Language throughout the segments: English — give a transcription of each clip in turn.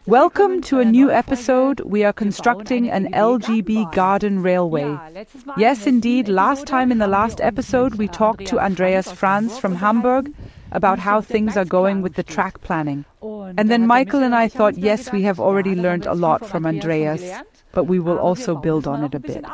Welcome to a new episode. We are constructing an LGB garden railway. Yes, indeed, last time in the last episode we talked to Andreas Franz from Hamburg about how things are going with the track planning. And then Michael and I thought, yes, we have already learned a lot from Andreas, but we will also build on it a bit.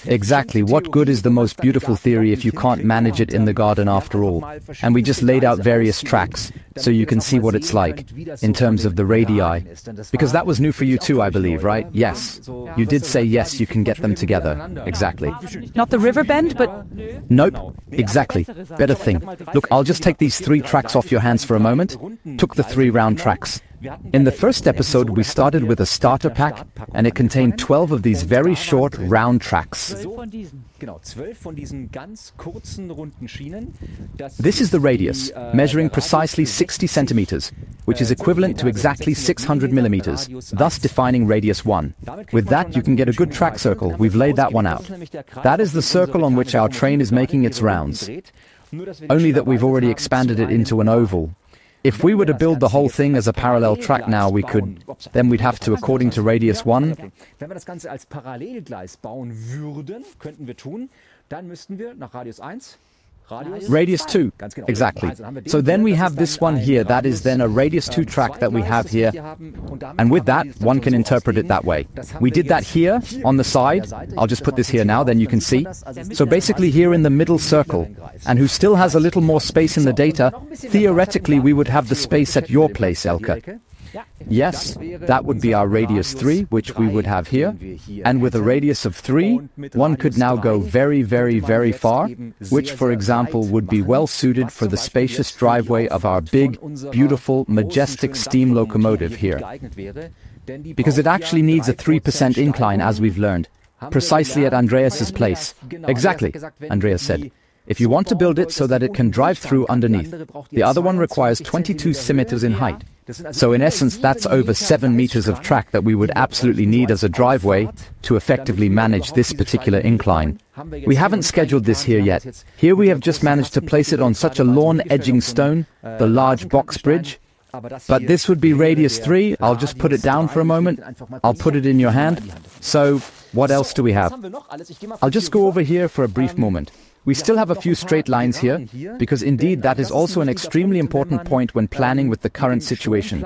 Exactly. What good is the most beautiful theory if you can't manage it in the garden after all? And we just laid out various tracks so you can see what it's like in terms of the radii. Because that was new for you too, I believe, right? Yes. You did say yes, you can get them together. Exactly. Not the river bend, but... Nope. Exactly. Better thing. Look, I'll just take these 3 tracks off your hands for a moment. Took the 3 round tracks. In the first episode, we started with a starter pack, and it contained 12 of these very short, round tracks. This is the radius, measuring precisely 60 centimeters, which is equivalent to exactly 600 millimeters, thus defining radius 1. With that, you can get a good track circle. We've laid that one out. That is the circle on which our train is making its rounds. Only that we've already expanded it into an oval. If we were to build the whole thing as a parallel track now, then we'd have to, according to radius 1, radius 2, exactly. So then we have this one here, that is then a radius 2 track that we have here, and with that, one can interpret it that way. We did that here, on the side. I'll just put this here now, then you can see. So basically here in the middle circle, and who still has a little more space in the data, theoretically we would have the space at your place, Elke. Yes, that would be our radius 3, which we would have here. And with a radius of 3, one could now go very, very, very far, which, for example, would be well suited for the spacious driveway of our big, beautiful, majestic steam locomotive here. Because it actually needs a 3% incline, as we've learned, precisely at Andreas's place. Exactly, Andreas said. If you want to build it so that it can drive through underneath. The other one requires 22 centimeters in height. So in essence, that's over 7 meters of track that we would absolutely need as a driveway to effectively manage this particular incline. We haven't scheduled this here yet. Here we have just managed to place it on such a lawn edging stone, the large box bridge. But this would be radius 3. I'll just put it down for a moment. I'll put it in your hand. So what else do we have? I'll just go over here for a brief moment. We still have a few straight lines here, because indeed that is also an extremely important point when planning with the current situation.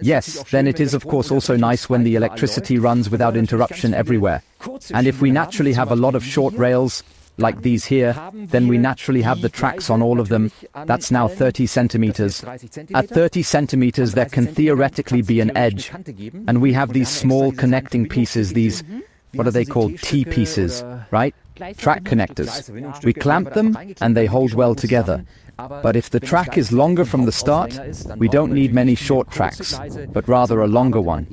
Yes, then it is of course also nice when the electricity runs without interruption everywhere. And if we naturally have a lot of short rails, like these here, then we naturally have the tracks on all of them. That's now 30 centimeters. At 30 centimeters there can theoretically be an edge, and we have these small connecting pieces, these, what are they called, T-pieces, right? Track connectors. We clamp them and they hold well together. But if the track is longer from the start, we don't need many short tracks, but rather a longer one.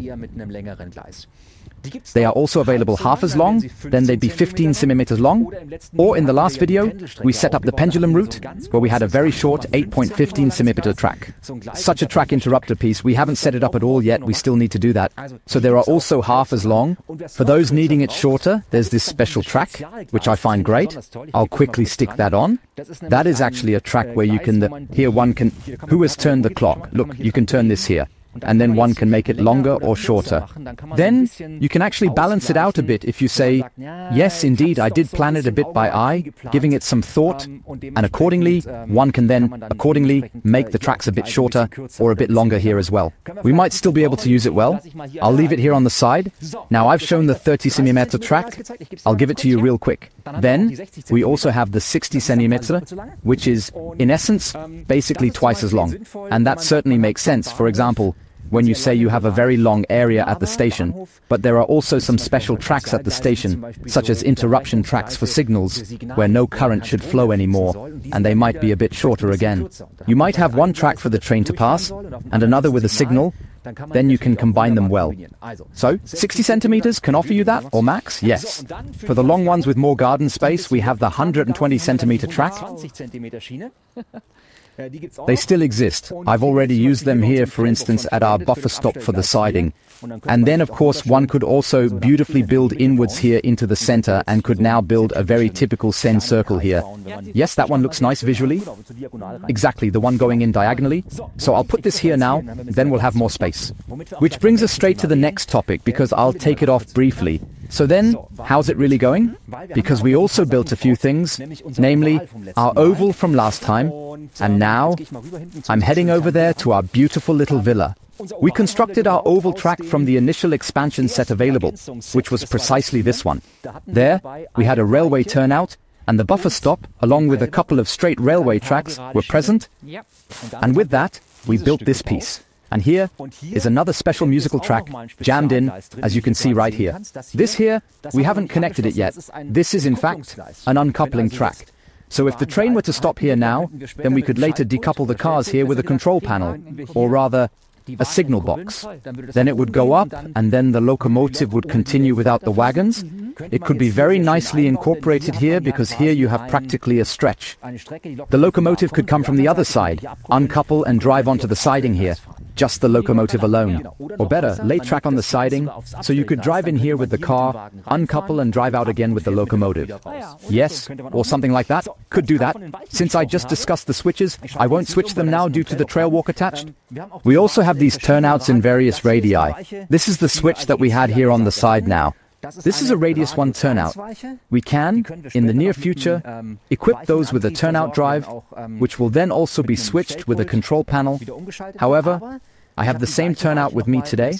They are also available half as long, then they'd be 15 centimeters long. Or in the last video, we set up the pendulum route, where we had a very short 8.15 centimeter track. Such a track interrupter piece, we haven't set it up at all yet, we still need to do that. So there are also half as long. For those needing it shorter, there's this special track, which I find great. I'll quickly stick that on. That is actually a track where you can, here one can, who has turned the clock? Look, you can turn this here. And then one can make it longer or shorter. Then you can actually balance it out a bit if you say, yes, indeed, I did plan it a bit by eye, giving it some thought, and accordingly, one can then, accordingly, make the tracks a bit shorter or a bit longer here as well. We might still be able to use it well. I'll leave it here on the side. Now I've shown the 30 centimeter track. I'll give it to you real quick. Then we also have the 60 centimeter, which is, in essence, basically twice as long. And that certainly makes sense. For example, when you say you have a very long area at the station, but there are also some special tracks at the station, such as interruption tracks for signals, where no current should flow anymore, and they might be a bit shorter again. You might have one track for the train to pass, and another with a signal, then you can combine them well. So, 60 centimeters can offer you that, or max? Yes. For the long ones with more garden space, we have the 120 centimeter track. They still exist. I've already used them here, for instance, at our buffer stop for the siding. And then, of course, one could also beautifully build inwards here into the center and could now build a very typical Sen circle here. Yes, that one looks nice visually. Exactly, the one going in diagonally. So I'll put this here now, then we'll have more space. Which brings us straight to the next topic, because I'll take it off briefly. So then, how's it really going? Because we also built a few things, namely our oval from last time, and now I'm heading over there to our beautiful little villa. We constructed our oval track from the initial expansion set available, which was precisely this one. There, we had a railway turnout, and the buffer stop, along with a couple of straight railway tracks, were present. And with that, we built this piece. And here is another special musical track jammed in, as you can see right here. This here, we haven't connected it yet. This is in fact an uncoupling track. So if the train were to stop here now, then we could later decouple the cars here with a control panel, or rather, a signal box. Then it would go up, and then the locomotive would continue without the wagons. It could be very nicely incorporated here, because here you have practically a stretch. The locomotive could come from the other side, uncouple and drive onto the siding here. Just the locomotive alone. Or better, lay track on the siding, so you could drive in here with the car, uncouple and drive out again with the locomotive. Yes, or something like that. Could do that. Since I just discussed the switches, I won't switch them now due to the trail walk attached. We also have these turnouts in various radii. This is the switch that we had here on the side now. This is a radius 1 turnout. We can, in the near future, equip those with a turnout drive, which will then also be switched with a control panel. However, I have the same turnout with me today,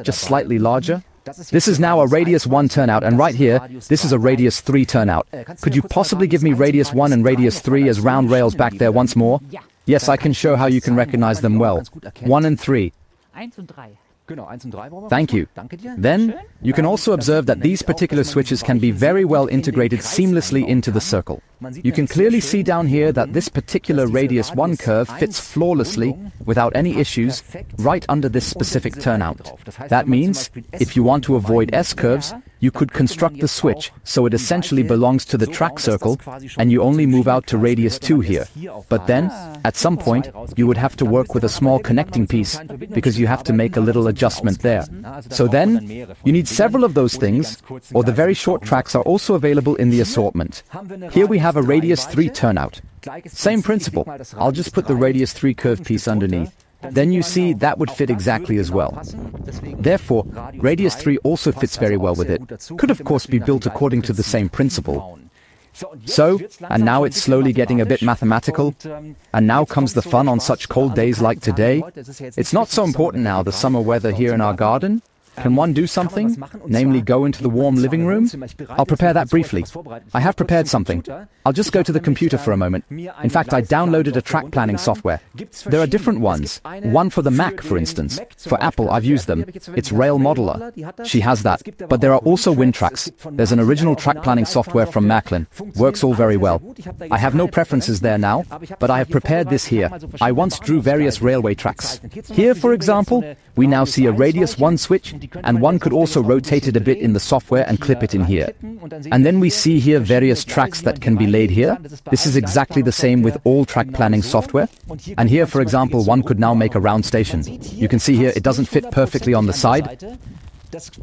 just slightly larger. This is now a radius 1 turnout, and right here, this is a radius 3 turnout. Could you possibly give me radius 1 and radius 3 as round rails back there once more? Yes, I can show how you can recognize them well. 1 and 3. Thank you. Then, you can also observe that these particular switches can be very well integrated seamlessly into the circle. You can clearly see down here that this particular radius 1 curve fits flawlessly, without any issues, right under this specific turnout. That means, if you want to avoid S-curves, you could construct the switch so it essentially belongs to the track circle, and you only move out to radius 2 here. But then, at some point, you would have to work with a small connecting piece, because you have to make a little adjustment there. So then, you need several of those things, or the very short tracks are also available in the assortment. Here we have a radius 3 turnout. Same principle. I'll just put the radius 3 curve piece underneath. Then you see that would fit exactly as well. Therefore, radius 3 also fits very well with it. Could of course be built according to the same principle. So, and now it's slowly getting a bit mathematical, and now comes the fun on such cold days like today. It's not so important now, the summer weather here in our garden. Can one do something? Namely go into the warm living room? I'll prepare that briefly. I have prepared something. I'll just go to the computer for a moment. In fact, I downloaded a track planning software. There are different ones. One for the Mac, for instance. For Apple, I've used them. It's Rail Modeler. She has that. But there are also WinTracks. There's an original track planning software from Macklin. Works all very well. I have no preferences there now, but I have prepared this here. I once drew various railway tracks. Here, for example, we now see a radius 1 switch, and one could also rotate it a bit in the software and clip it in here. And then we see here various tracks that can be laid here. This is exactly the same with all track planning software. And here, for example, one could now make a round station. You can see here it doesn't fit perfectly on the side,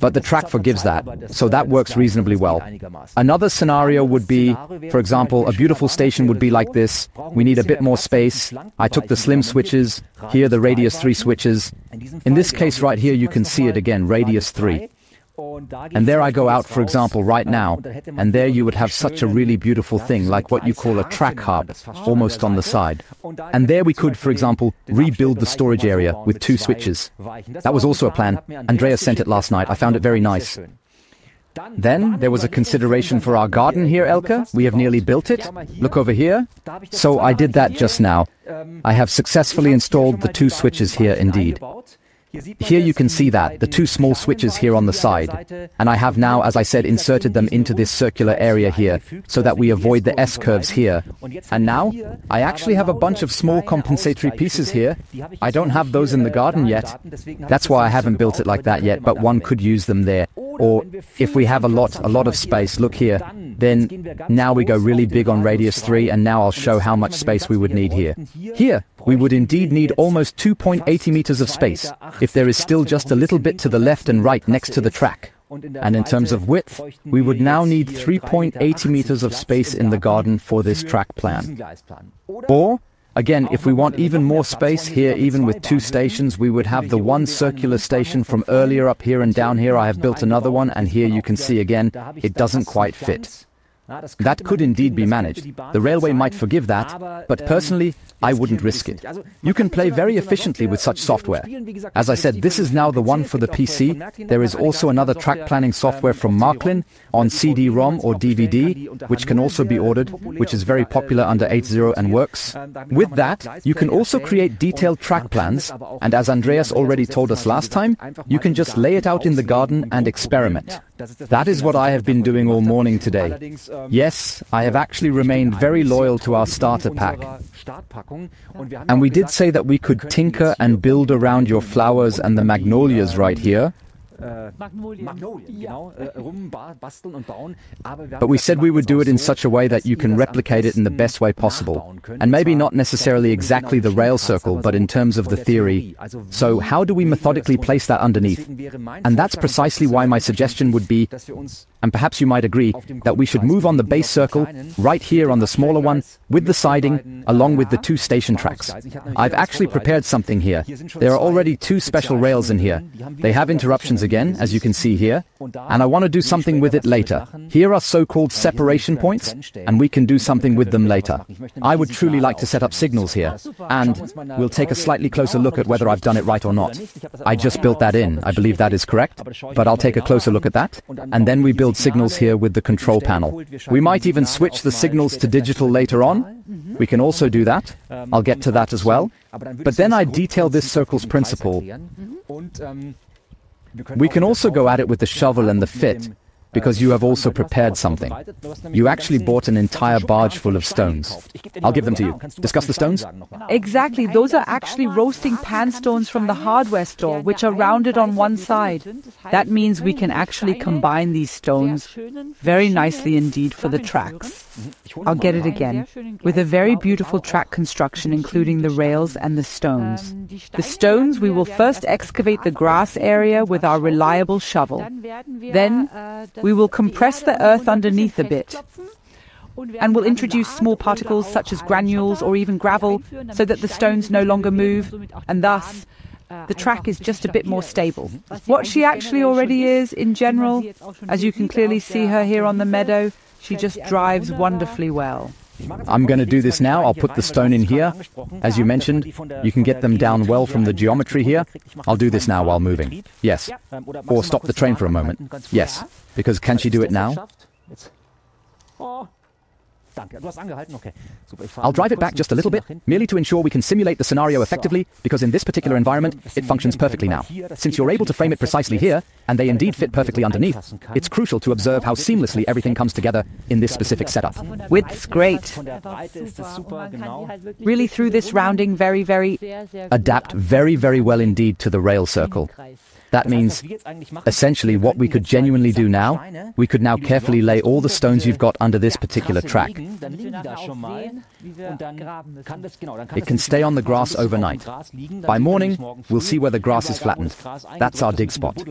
but the track forgives that, so that works reasonably well. Another scenario would be, for example, a beautiful station would be like this. We need a bit more space. I took the slim switches, here the radius 3 switches. In this case right here you can see it again, radius 3. And there I go out, for example, right now, and there you would have such a really beautiful thing, like what you call a track hub, almost on the side. And there we could, for example, rebuild the storage area with 2 switches. That was also a plan. Andreas sent it last night. I found it very nice. Then there was a consideration for our garden here, Elke. We have nearly built it. Look over here. So I did that just now. I have successfully installed the 2 switches here indeed. Here you can see that, the 2 small switches here on the side. And I have now, as I said, inserted them into this circular area here, so that we avoid the S-curves here. And now, I actually have a bunch of small compensatory pieces here. I don't have those in the garden yet. That's why I haven't built it like that yet, but one could use them there. Or, if we have a lot of space, look here. Then now we go really big on radius 3, and now I'll show how much space we would need here. Here, we would indeed need almost 2.80 meters of space, if there is still just a little bit to the left and right next to the track. And in terms of width, we would now need 3.80 meters of space in the garden for this track plan. Or, again, if we want even more space here, even with 2 stations, we would have the one circular station from earlier up here, and down here I have built another one, and here you can see again, it doesn't quite fit. That could indeed be managed. The railway might forgive that, but personally, I wouldn't risk it. You can play very efficiently with such software. As I said, this is now the one for the PC. There is also another track planning software from Marklin on CD-ROM or DVD, which can also be ordered, which is very popular under 8.0 and works. With that, you can also create detailed track plans, and as Andreas already told us last time, you can just lay it out in the garden and experiment. That is what I have been doing all morning today. Yes, I have actually remained very loyal to our starter pack. And we did say that we could tinker and build around your flowers and the magnolias right here. But we said we would do it in such a way that you can replicate it in the best way possible. And maybe not necessarily exactly the rail circle, but in terms of the theory. So how do we methodically place that underneath? And that's precisely why my suggestion would be, and perhaps you might agree, that we should move on the base circle, right here on the smaller one, with the siding, along with the 2 station tracks. I've actually prepared something here. There are already 2 special rails in here. They have interruptions again, as you can see here, and I want to do something with it later. Here are so-called separation points, and we can do something with them later. I would truly like to set up signals here, and we'll take a slightly closer look at whether I've done it right or not. I just built that in. I believe that is correct, but I'll take a closer look at that, and then we build signals here with the control panel. We might even switch the signals to digital later on. We can also do that. I'll get to that as well. But then I detail this circle's principle. We can also go at it with the shovel and the fit, because you have also prepared something. You actually bought an entire barge full of stones. I'll give them to you. Discuss the stones? Exactly, those are actually roasting pan stones from the hardware store, which are rounded on one side. That means we can actually combine these stones very nicely indeed for the tracks. I'll get it again, with a very beautiful track construction including the rails and the stones. The stones, we will first excavate the grass area with our reliable shovel. Then we will compress the earth underneath a bit, and we'll introduce small particles such as granules or even gravel so that the stones no longer move, and thus the track is just a bit more stable. What she actually already is in general, as you can clearly see her here on the meadow, she just drives wonderfully well. I'm going to do this now. I'll put the stone in here. As you mentioned, you can get them down well from the geometry here. I'll do this now while moving. Yes. Or stop the train for a moment. Yes. Because can she do it now? I'll drive it back just a little bit, merely to ensure we can simulate the scenario effectively, because in this particular environment, it functions perfectly now. Since you're able to frame it precisely here, and they indeed fit perfectly underneath, it's crucial to observe how seamlessly everything comes together in this specific setup. Width's great. Really through this rounding very adapt very well indeed to the rail circle. That means, essentially, what we could genuinely do now, we could now carefully lay all the stones you've got under this particular track. It can stay on the grass overnight. By morning, we'll see where the grass is flattened. That's our dig spot.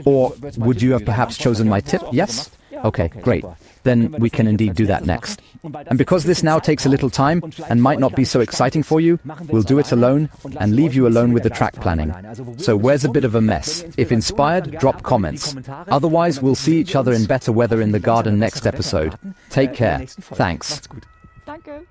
Or would you have perhaps chosen my tip? Yes? Okay, great. Then we can indeed do that next. And because this now takes a little time and might not be so exciting for you, we'll do it alone and leave you alone with the track planning. So where's a bit of a mess? If inspired, drop comments. Otherwise, we'll see each other in better weather in the garden next episode. Take care. Thanks. Danke.